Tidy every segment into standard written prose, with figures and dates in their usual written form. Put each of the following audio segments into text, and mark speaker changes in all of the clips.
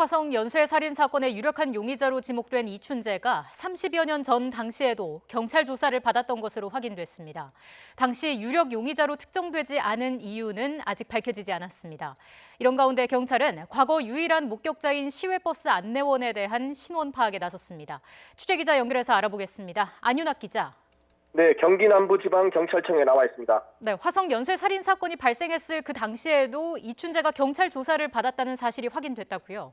Speaker 1: 화성 연쇄 살인 사건의 유력한 용의자로 지목된 이춘재가 30여 년 전 당시에도 경찰 조사를 받았던 것으로 확인됐습니다. 당시 유력 용의자로 특정되지 않은 이유는 아직 밝혀지지 않았습니다. 이런 가운데 경찰은 과거 유일한 목격자인 시외버스 안내원에 대한 신원 파악에 나섰습니다. 취재기자 연결해서 알아보겠습니다. 안윤학 기자.
Speaker 2: 네, 경기 남부지방경찰청에 나와 있습니다.
Speaker 1: 네, 화성 연쇄 살인 사건이 발생했을 그 당시에도 이춘재가 경찰 조사를 받았다는 사실이 확인됐다고요?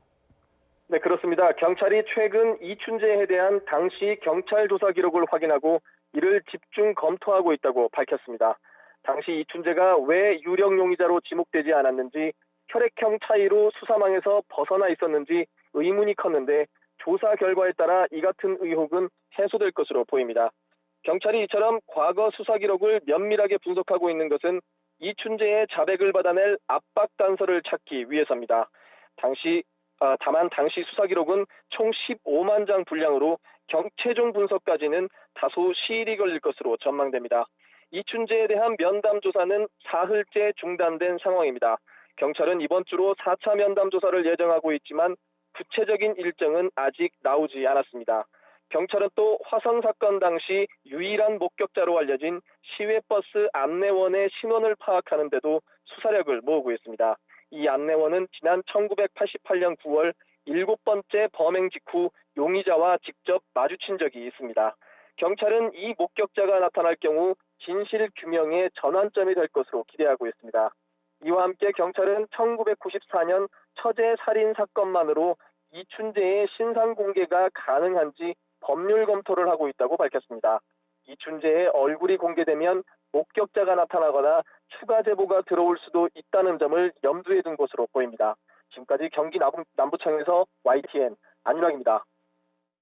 Speaker 2: 네, 그렇습니다. 경찰이 최근 이춘재에 대한 당시 경찰 조사 기록을 확인하고 이를 집중 검토하고 있다고 밝혔습니다. 당시 이춘재가 왜 유력 용의자로 지목되지 않았는지, 혈액형 차이로 수사망에서 벗어나 있었는지 의문이 컸는데 조사 결과에 따라 이 같은 의혹은 해소될 것으로 보입니다. 경찰이 이처럼 과거 수사 기록을 면밀하게 분석하고 있는 것은 이춘재의 자백을 받아낼 압박 단서를 찾기 위해서입니다. 다만 당시 수사 기록은 총 15만 장 분량으로 최종 분석까지는 다소 시일이 걸릴 것으로 전망됩니다. 이춘재에 대한 면담 조사는 사흘째 중단된 상황입니다. 경찰은 이번 주로 4차 면담 조사를 예정하고 있지만 구체적인 일정은 아직 나오지 않았습니다. 경찰은 또 화성 사건 당시 유일한 목격자로 알려진 시외버스 안내원의 신원을 파악하는 데도 수사력을 모으고 있습니다. 이 안내원은 지난 1988년 9월 7번째 범행 직후 용의자와 직접 마주친 적이 있습니다. 경찰은 이 목격자가 나타날 경우 진실 규명의 전환점이 될 것으로 기대하고 있습니다. 이와 함께 경찰은 1994년 처제 살인 사건만으로 이춘재의 신상 공개가 가능한지 법률 검토를 하고 있다고 밝혔습니다. 이춘재의 얼굴이 공개되면 목격자가 나타나거나 추가 제보가 들어올 수도 있다는 점을 염두에 둔 것으로 보입니다. 지금까지 경기 남부청에서 YTN 안윤학입니다.